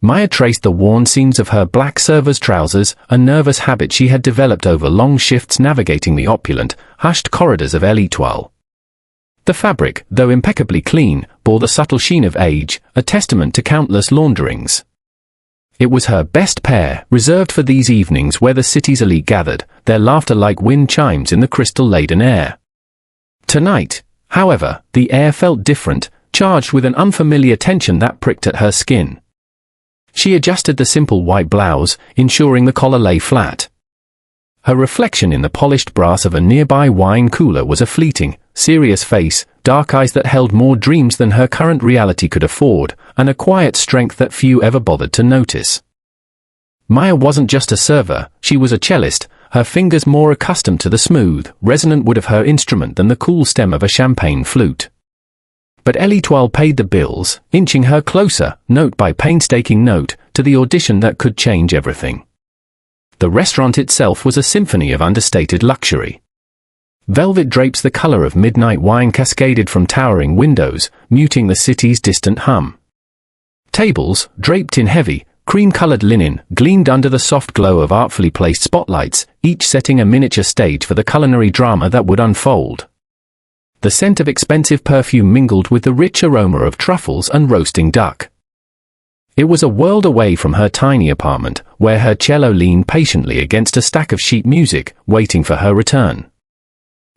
Maya traced the worn seams of her black server's trousers, a nervous habit she had developed over long shifts navigating the opulent, hushed corridors of l'Étoile. The fabric, though impeccably clean, bore the subtle sheen of age, a testament to countless launderings. It was her best pair, reserved for these evenings where the city's elite gathered, their laughter like wind chimes in the crystal-laden air. Tonight, however, the air felt different, charged with an unfamiliar tension that pricked at her skin. She adjusted the simple white blouse, ensuring the collar lay flat. Her reflection in the polished brass of a nearby wine cooler was a fleeting, serious face, dark eyes that held more dreams than her current reality could afford, and a quiet strength that few ever bothered to notice. Maya wasn't just a server, she was a cellist, her fingers more accustomed to the smooth, resonant wood of her instrument than the cool stem of a champagne flute. But l'Étoile paid the bills, inching her closer, note by painstaking note, to the audition that could change everything. The restaurant itself was a symphony of understated luxury. Velvet drapes the color of midnight wine cascaded from towering windows, muting the city's distant hum. Tables, draped in heavy, cream-colored linen, gleamed under the soft glow of artfully placed spotlights, each setting a miniature stage for the culinary drama that would unfold. The scent of expensive perfume mingled with the rich aroma of truffles and roasting duck. It was a world away from her tiny apartment, where her cello leaned patiently against a stack of sheet music, waiting for her return.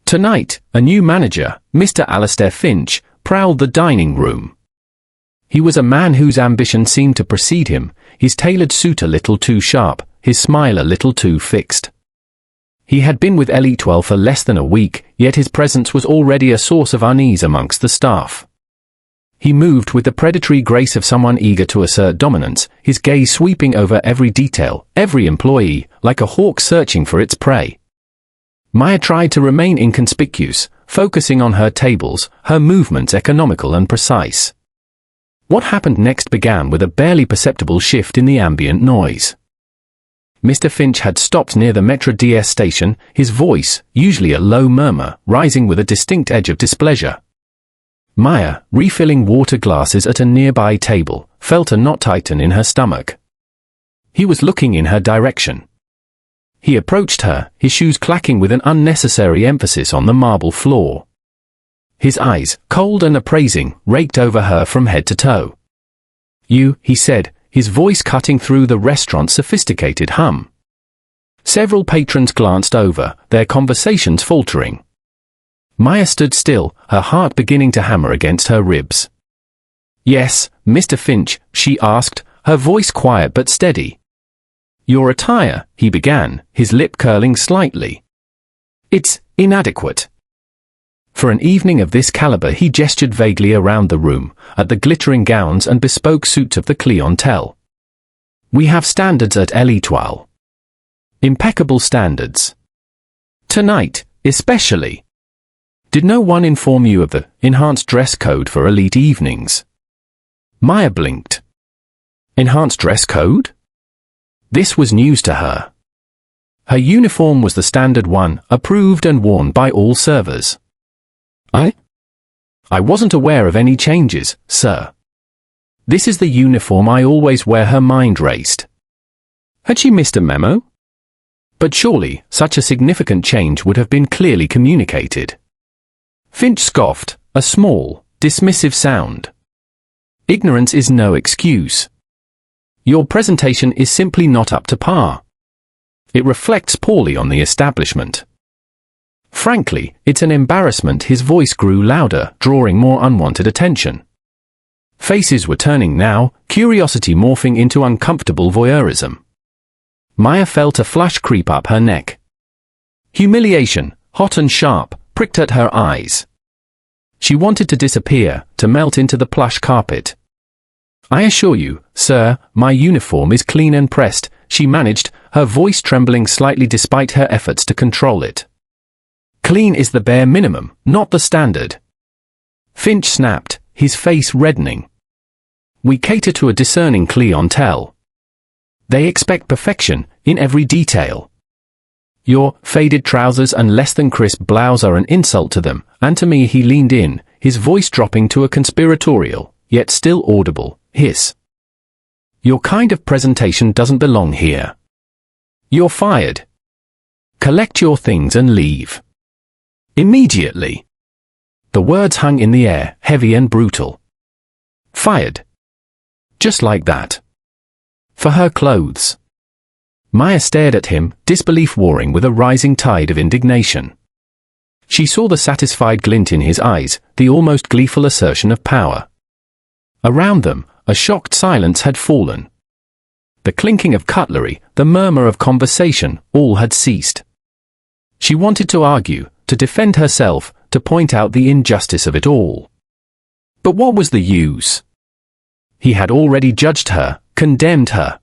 Tonight, a new manager, Mr. Alistair Finch, prowled the dining room. He was a man whose ambition seemed to precede him, his tailored suit a little too sharp, his smile a little too fixed. He had been with l'Étoile for less than a week, yet his presence was already a source of unease amongst the staff. He moved with the predatory grace of someone eager to assert dominance, his gaze sweeping over every detail, every employee, like a hawk searching for its prey. Maya tried to remain inconspicuous, focusing on her tables, her movements economical and precise. What happened next began with a barely perceptible shift in the ambient noise. Mr. Finch had stopped near the Metro DS station, his voice, usually a low murmur, rising with a distinct edge of displeasure. Maya, refilling water glasses at a nearby table, felt a knot tighten in her stomach. He was looking in her direction. He approached her, his shoes clacking with an unnecessary emphasis on the marble floor. His eyes, cold and appraising, raked over her from head to toe. "You," he said, his voice cutting through the restaurant's sophisticated hum. Several patrons glanced over, their conversations faltering. Maya stood still, her heart beginning to hammer against her ribs. "Yes, Mr. Finch," she asked, her voice quiet but steady. "Your attire," he began, his lip curling slightly. "It's inadequate." For an evening of this caliber he gestured vaguely around the room, at the glittering gowns and bespoke suits of the clientele. "We have standards at l'Étoile. Impeccable standards. Tonight, especially. Did no one inform you of the enhanced dress code for elite evenings?" Maya blinked. Enhanced dress code? This was news to her. Her uniform was the standard one, approved and worn by all servers. I wasn't aware of any changes, sir. This is the uniform I always wear. Her mind raced. Had she missed a memo? But surely, such a significant change would have been clearly communicated. Finch scoffed, a small, dismissive sound. "Ignorance is no excuse. Your presentation is simply not up to par. It reflects poorly on the establishment. Frankly, it's an embarrassment." His voice grew louder, drawing more unwanted attention. Faces were turning now, curiosity morphing into uncomfortable voyeurism. Maya felt a flush creep up her neck. Humiliation, hot and sharp, pricked at her eyes. She wanted to disappear, to melt into the plush carpet. "I assure you, sir, my uniform is clean and pressed," she managed, her voice trembling slightly despite her efforts to control it. "Clean is the bare minimum, not the standard." Finch snapped, his face reddening. "We cater to a discerning clientele. They expect perfection, in every detail. Your faded trousers and less than crisp blouse are an insult to them, and to me." He leaned in, his voice dropping to a conspiratorial, yet still audible, hiss. Your kind of presentation doesn't belong here. You're fired. Collect your things and leave. Immediately. The words hung in the air, heavy and brutal. Fired. Just like that. For her clothes. Maya stared at him, disbelief warring with a rising tide of indignation. She saw the satisfied glint in his eyes, the almost gleeful assertion of power. Around them, a shocked silence had fallen. The clinking of cutlery, the murmur of conversation, all had ceased. She wanted to argue, to defend herself, to point out the injustice of it all. But what was the use? He had already judged her, condemned her.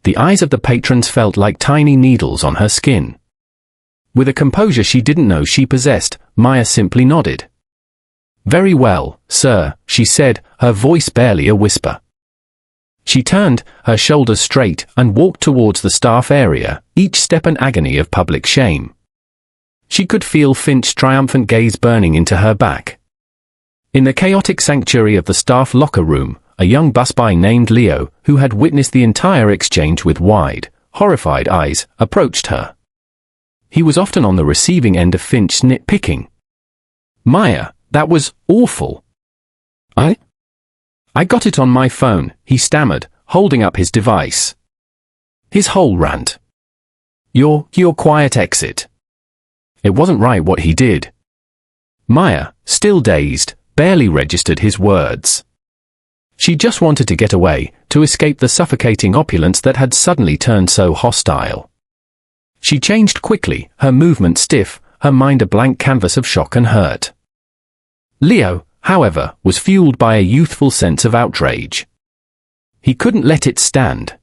The eyes of the patrons felt like tiny needles on her skin. With a composure she didn't know she possessed, Maya simply nodded. "Very well, sir," she said, her voice barely a whisper. She turned, her shoulders straight, and walked towards the staff area, each step an agony of public shame. She could feel Finch's triumphant gaze burning into her back. In the chaotic sanctuary of the staff locker room, a young busboy named Leo, who had witnessed the entire exchange with wide, horrified eyes, approached her. He was often on the receiving end of Finch's nitpicking. "Maya, that was awful." I got it on my phone," he stammered, holding up his device. His whole rant. Your quiet exit. It wasn't right what he did. Maya, still dazed, barely registered his words. She just wanted to get away, to escape the suffocating opulence that had suddenly turned so hostile. She changed quickly, her movement stiff, her mind a blank canvas of shock and hurt. Leo, however, was fueled by a youthful sense of outrage. He couldn't let it stand.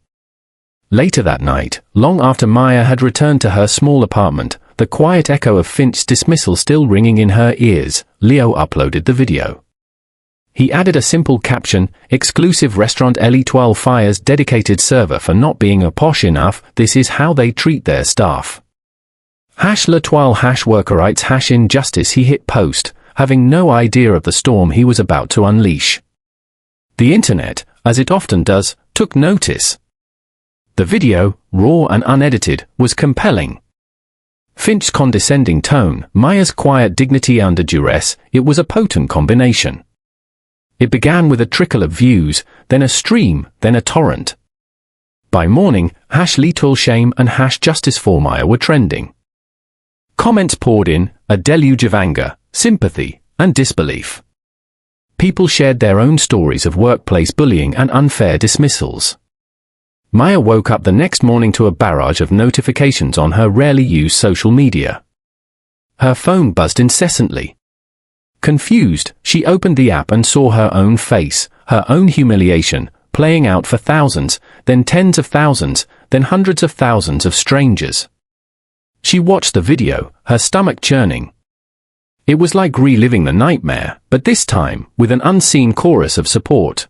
Later that night, long after Maya had returned to her small apartment, the quiet echo of Finch's dismissal still ringing in her ears, Leo uploaded the video. He added a simple caption, "Exclusive restaurant L12 fires dedicated server for not being a posh enough, this is how they treat their staff." #L'Etoile #workerites #injustice he hit post, having no idea of the storm he was about to unleash. The internet, as it often does, took notice. The video, raw and unedited, was compelling. Finch's condescending tone, Maya's quiet dignity under duress, it was a potent combination. It began with a trickle of views, then a stream, then a torrent. By morning, #Little Shame and #Justice for Maya were trending. Comments poured in, a deluge of anger, sympathy, and disbelief. People shared their own stories of workplace bullying and unfair dismissals. Maya woke up the next morning to a barrage of notifications on her rarely used social media. Her phone buzzed incessantly. Confused, she opened the app and saw her own face, her own humiliation, playing out for thousands, then tens of thousands, then hundreds of thousands of strangers. She watched the video, her stomach churning. It was like reliving the nightmare, but this time, with an unseen chorus of support.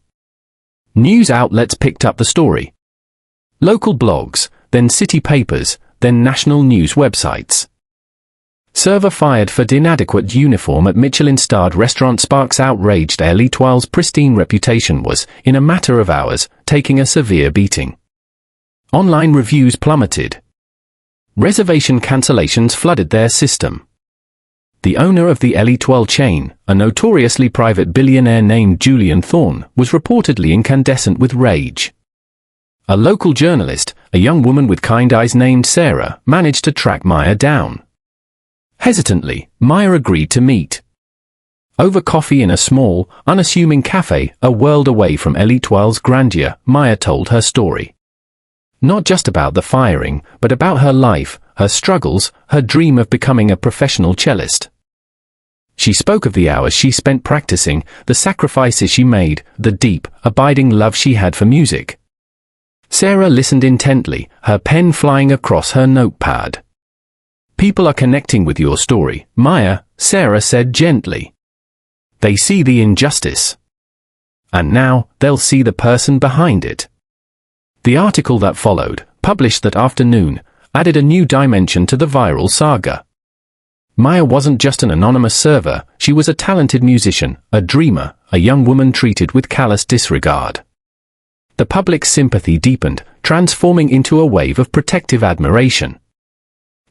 News outlets picked up the story. Local blogs, then city papers, then national news websites. Server fired for inadequate uniform at Michelin-starred restaurant sparks outraged L12's pristine reputation was, in a matter of hours, taking a severe beating. Online reviews plummeted. Reservation cancellations flooded their system. The owner of the L12 chain, a notoriously private billionaire named Julian Thorne, was reportedly incandescent with rage. A local journalist, a young woman with kind eyes named Sarah, managed to track Maya down. Hesitantly, Maya agreed to meet. Over coffee in a small, unassuming cafe, a world away from L12's grandeur, Maya told her story. Not just about the firing, but about her life, her struggles, her dream of becoming a professional cellist. She spoke of the hours she spent practicing, the sacrifices she made, the deep, abiding love she had for music. Sarah listened intently, her pen flying across her notepad. "People are connecting with your story, Maya," Sarah said gently. "They see the injustice. And now, they'll see the person behind it." The article that followed, published that afternoon, added a new dimension to the viral saga. Maya wasn't just an anonymous server, she was a talented musician, a dreamer, a young woman treated with callous disregard. the public's sympathy deepened, transforming into a wave of protective admiration.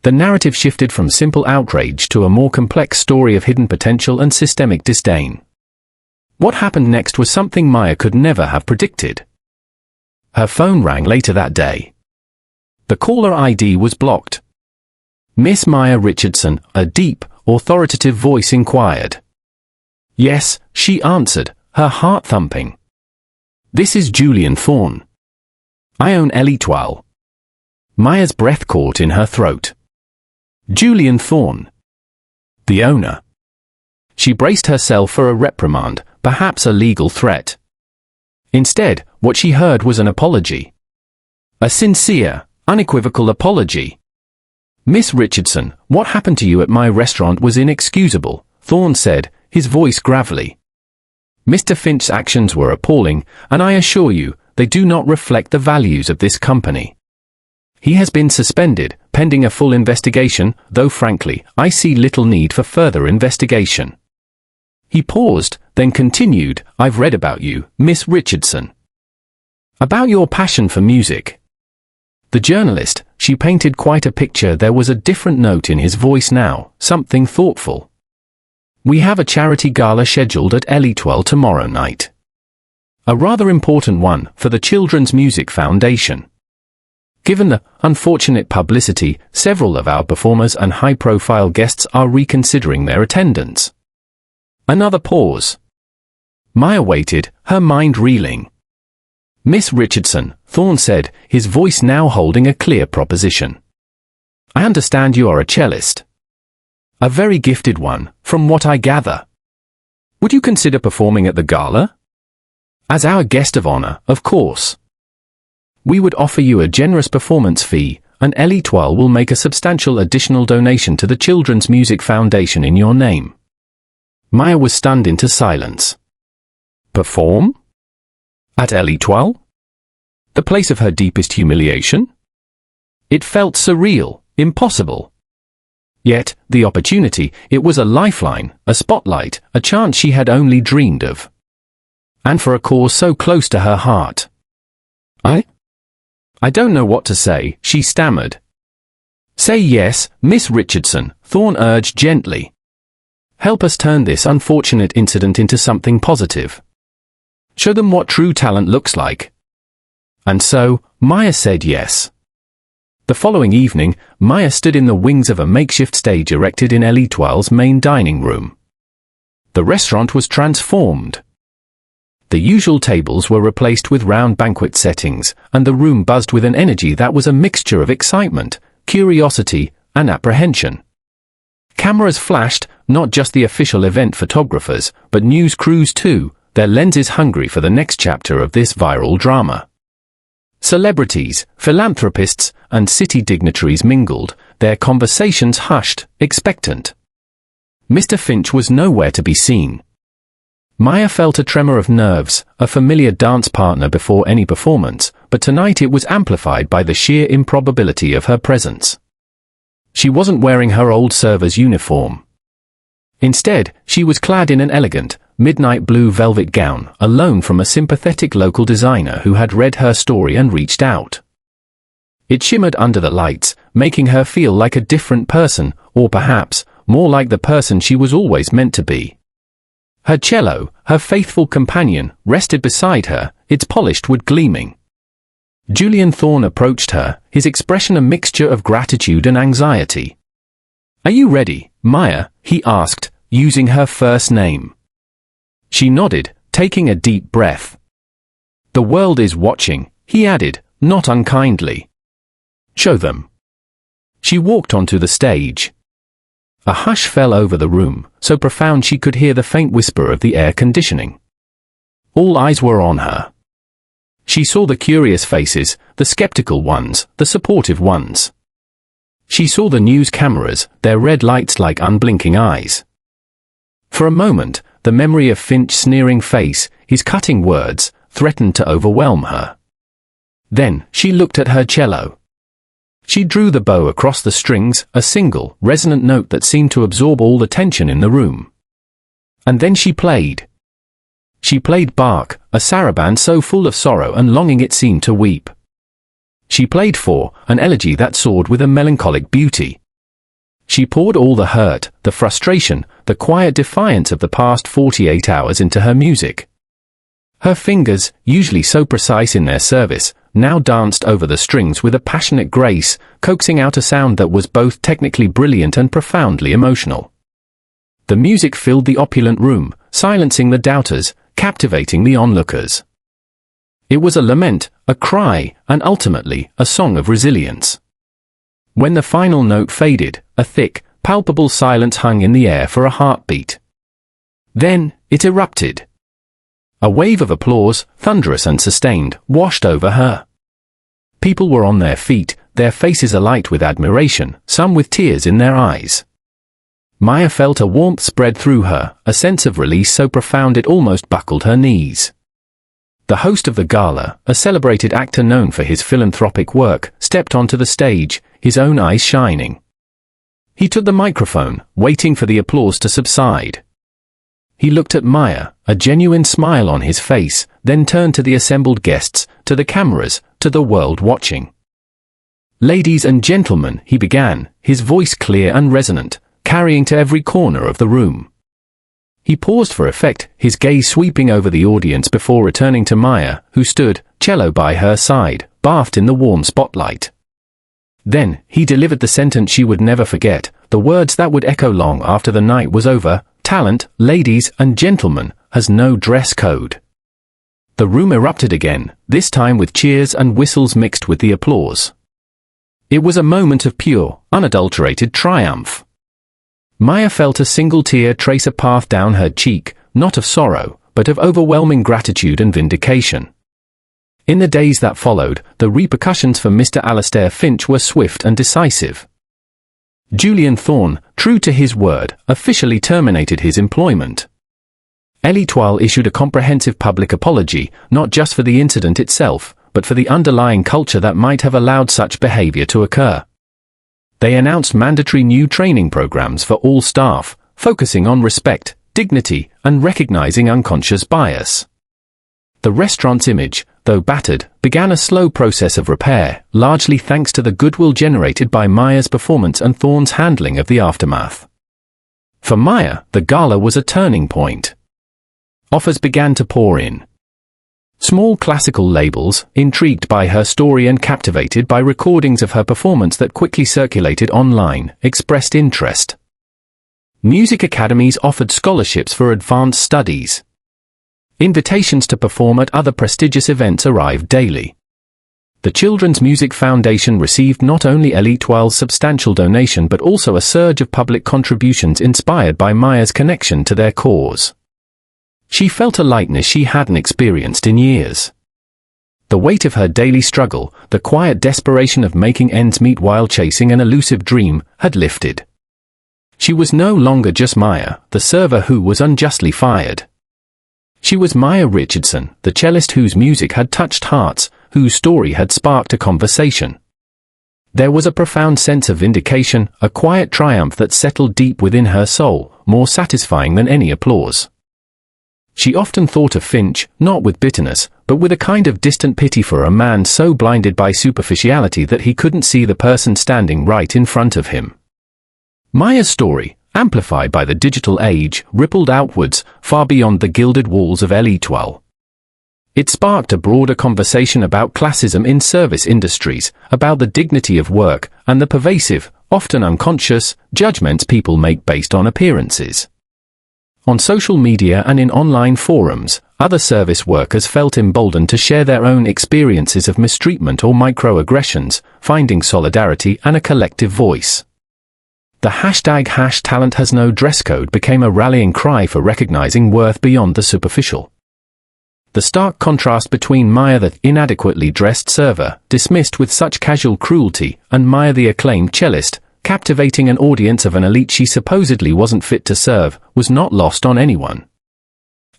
The narrative shifted from simple outrage to a more complex story of hidden potential and systemic disdain. What happened next was something Maya could never have predicted. Her phone rang later that day. The caller ID was blocked. Miss Maya Richardson, a deep, authoritative voice inquired. Yes, she answered, her heart thumping. This is Julian Thorne. I own l'Etoile. Maya's breath caught in her throat. Julian Thorne. The owner. She braced herself for a reprimand, perhaps a legal threat. Instead, what she heard was an apology. A sincere, unequivocal apology. Miss Richardson, what happened to you at my restaurant was inexcusable, Thorne said, his voice gravelly. Mr. Finch's actions were appalling, and I assure you, they do not reflect the values of this company. He has been suspended, pending a full investigation, though frankly, I see little need for further investigation. He paused, then continued, I've read about you, Miss Richardson. About your passion for music. The journalist, she painted quite a picture. There was a different note in his voice now, something thoughtful. We have a charity gala scheduled at l'Etoile tomorrow night. A rather important one for the Children's Music Foundation. Given the unfortunate publicity, several of our performers and high-profile guests are reconsidering their attendance. Another pause. Maya waited, her mind reeling. Miss Richardson, Thorne said, his voice now holding a clear proposition. I understand you are a cellist. A very gifted one, from what I gather. Would you consider performing at the gala? As our guest of honor, of course. We would offer you a generous performance fee, and l'Etoile will make a substantial additional donation to the Children's Music Foundation in your name. Maya was stunned into silence. Perform? At l'Etoile? The place of her deepest humiliation? It felt surreal, impossible. Yet, the opportunity, it was a lifeline, a spotlight, a chance she had only dreamed of. And for a cause so close to her heart. I don't know what to say, she stammered. Say yes, Miss Richardson, Thorne urged gently. Help us turn this unfortunate incident into something positive. Show them what true talent looks like. And so, Maya said yes. The following evening, Maya stood in the wings of a makeshift stage erected in l'Etoile's main dining room. The restaurant was transformed. The usual tables were replaced with round banquet settings, and the room buzzed with an energy that was a mixture of excitement, curiosity, and apprehension. Cameras flashed, not just the official event photographers, but news crews too, their lenses hungry for the next chapter of this viral drama. Celebrities, philanthropists, and city dignitaries mingled, their conversations hushed, expectant. Mr. Finch was nowhere to be seen. Maya felt a tremor of nerves, a familiar dance partner before any performance, but tonight it was amplified by the sheer improbability of her presence. She wasn't wearing her old server's uniform. Instead, she was clad in an elegant, midnight blue velvet gown, a loan from a sympathetic local designer who had read her story and reached out. It shimmered under the lights, making her feel like a different person, or perhaps, more like the person she was always meant to be. Her cello, her faithful companion, rested beside her, its polished wood gleaming. Julian Thorne approached her, his expression a mixture of gratitude and anxiety. Are you ready, Maya? He asked, using her first name. She nodded, taking a deep breath. The world is watching, he added, not unkindly. Show them. She walked onto the stage. A hush fell over the room, so profound she could hear the faint whisper of the air conditioning. All eyes were on her. She saw the curious faces, the skeptical ones, the supportive ones. She saw the news cameras, their red lights like unblinking eyes. For a moment, the memory of Finch's sneering face, his cutting words, threatened to overwhelm her. Then, she looked at her cello. She drew the bow across the strings, a single, resonant note that seemed to absorb all the tension in the room. And then she played. She played Bach, a saraband so full of sorrow and longing it seemed to weep. She played for, an elegy that soared with a melancholic beauty. She poured all the hurt, the frustration, the quiet defiance of the past 48 hours into her music. Her fingers, usually so precise in their service, now danced over the strings with a passionate grace, coaxing out a sound that was both technically brilliant and profoundly emotional. The music filled the opulent room, silencing the doubters, captivating the onlookers. It was a lament, a cry, and ultimately, a song of resilience. When the final note faded, a thick, palpable silence hung in the air for a heartbeat. Then, it erupted. A wave of applause, thunderous and sustained, washed over her. People were on their feet, their faces alight with admiration, some with tears in their eyes. Maya felt a warmth spread through her, a sense of release so profound it almost buckled her knees. The host of the gala, a celebrated actor known for his philanthropic work, stepped onto the stage, his own eyes shining. He took the microphone, waiting for the applause to subside. He looked at Maya, a genuine smile on his face, then turned to the assembled guests, to the cameras, to the world watching. "Ladies and gentlemen," he began, his voice clear and resonant, carrying to every corner of the room. He paused for effect, his gaze sweeping over the audience before returning to Maya, who stood, cello by her side, bathed in the warm spotlight. Then, he delivered the sentence she would never forget, the words that would echo long after the night was over: "Talent, ladies and gentlemen, has no dress code." The room erupted again, this time with cheers and whistles mixed with the applause. It was a moment of pure, unadulterated triumph. Maya felt a single tear trace a path down her cheek, not of sorrow, but of overwhelming gratitude and vindication. In the days that followed, the repercussions for Mr. Alastair Finch were swift and decisive. Julian Thorne, true to his word, officially terminated his employment. L'Étoile issued a comprehensive public apology, not just for the incident itself, but for the underlying culture that might have allowed such behavior to occur. They announced mandatory new training programs for all staff, focusing on respect, dignity, and recognizing unconscious bias. The restaurant's image, though battered, began a slow process of repair, largely thanks to the goodwill generated by Maya's performance and Thorne's handling of the aftermath. For Maya, the gala was a turning point. Offers began to pour in. Small classical labels, intrigued by her story and captivated by recordings of her performance that quickly circulated online, expressed interest. Music academies offered scholarships for advanced studies. Invitations to perform at other prestigious events arrived daily. The Children's Music Foundation received not only L'Étoile's substantial donation but also a surge of public contributions inspired by Maya's connection to their cause. She felt a lightness she hadn't experienced in years. The weight of her daily struggle, the quiet desperation of making ends meet while chasing an elusive dream, had lifted. She was no longer just Maya, the server who was unjustly fired. She was Maya Richardson, the cellist whose music had touched hearts, whose story had sparked a conversation. There was a profound sense of vindication, a quiet triumph that settled deep within her soul, more satisfying than any applause. She often thought of Finch, not with bitterness, but with a kind of distant pity for a man so blinded by superficiality that he couldn't see the person standing right in front of him. Maya's story, amplified by the digital age, rippled outwards, far beyond the gilded walls of L'Étoile. It sparked a broader conversation about classism in service industries, about the dignity of work, and the pervasive, often unconscious, judgments people make based on appearances. On social media and in online forums, other service workers felt emboldened to share their own experiences of mistreatment or microaggressions, finding solidarity and a collective voice. The #talent-has-no-dress-code became a rallying cry for recognizing worth beyond the superficial. The stark contrast between Maya the inadequately dressed server, dismissed with such casual cruelty, and Maya the acclaimed cellist, captivating an audience of an elite she supposedly wasn't fit to serve, was not lost on anyone.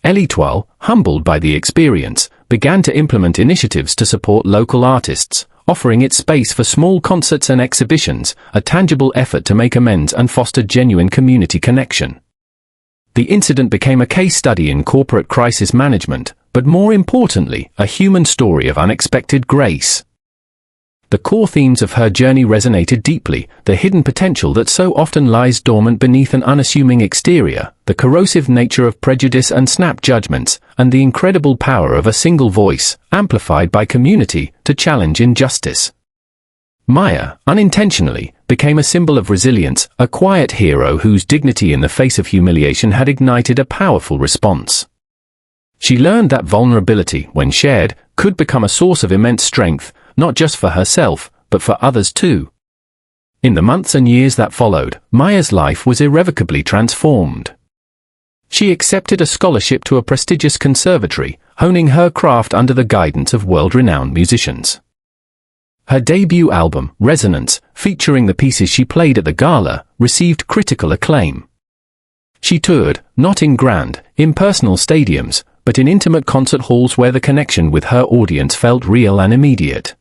L'Étoile, humbled by the experience, began to implement initiatives to support local artists, offering it space for small concerts and exhibitions, a tangible effort to make amends and foster genuine community connection. The incident became a case study in corporate crisis management, but more importantly, a human story of unexpected grace. The core themes of her journey resonated deeply: the hidden potential that so often lies dormant beneath an unassuming exterior, the corrosive nature of prejudice and snap judgments, and the incredible power of a single voice, amplified by community, to challenge injustice. Maya, unintentionally, became a symbol of resilience, a quiet hero whose dignity in the face of humiliation had ignited a powerful response. She learned that vulnerability, when shared, could become a source of immense strength, not just for herself, but for others too. In the months and years that followed, Maya's life was irrevocably transformed. She accepted a scholarship to a prestigious conservatory, honing her craft under the guidance of world-renowned musicians. Her debut album, Resonance, featuring the pieces she played at the gala, received critical acclaim. She toured, not in grand, impersonal stadiums, but in intimate concert halls where the connection with her audience felt real and immediate.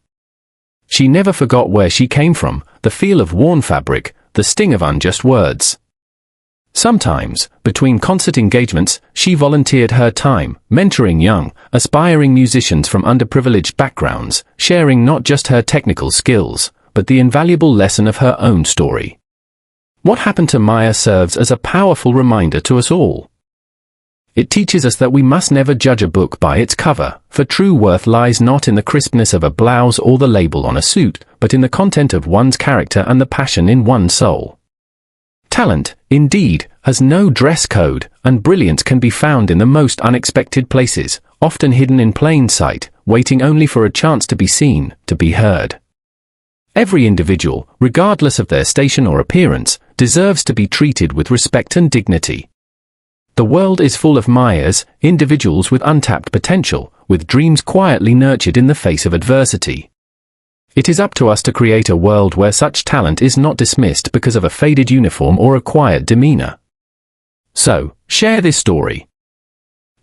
She never forgot where she came from, the feel of worn fabric, the sting of unjust words. Sometimes, between concert engagements, she volunteered her time, mentoring young, aspiring musicians from underprivileged backgrounds, sharing not just her technical skills, but the invaluable lesson of her own story. What happened to Maya serves as a powerful reminder to us all. It teaches us that we must never judge a book by its cover, for true worth lies not in the crispness of a blouse or the label on a suit, but in the content of one's character and the passion in one's soul. Talent, indeed, has no dress code, and brilliance can be found in the most unexpected places, often hidden in plain sight, waiting only for a chance to be seen, to be heard. Every individual, regardless of their station or appearance, deserves to be treated with respect and dignity. The world is full of Mayas, individuals with untapped potential, with dreams quietly nurtured in the face of adversity. It is up to us to create a world where such talent is not dismissed because of a faded uniform or a quiet demeanor. So, share this story.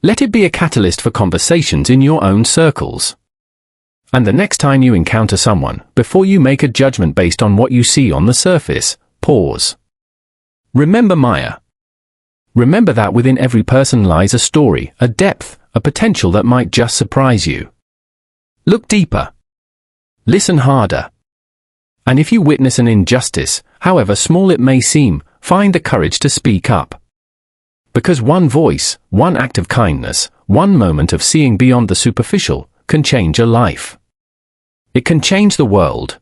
Let it be a catalyst for conversations in your own circles. And the next time you encounter someone, before you make a judgment based on what you see on the surface, pause. Remember Maya. Remember that within every person lies a story, a depth, a potential that might just surprise you. Look deeper. Listen harder. And if you witness an injustice, however small it may seem, find the courage to speak up. Because one voice, one act of kindness, one moment of seeing beyond the superficial, can change a life. It can change the world.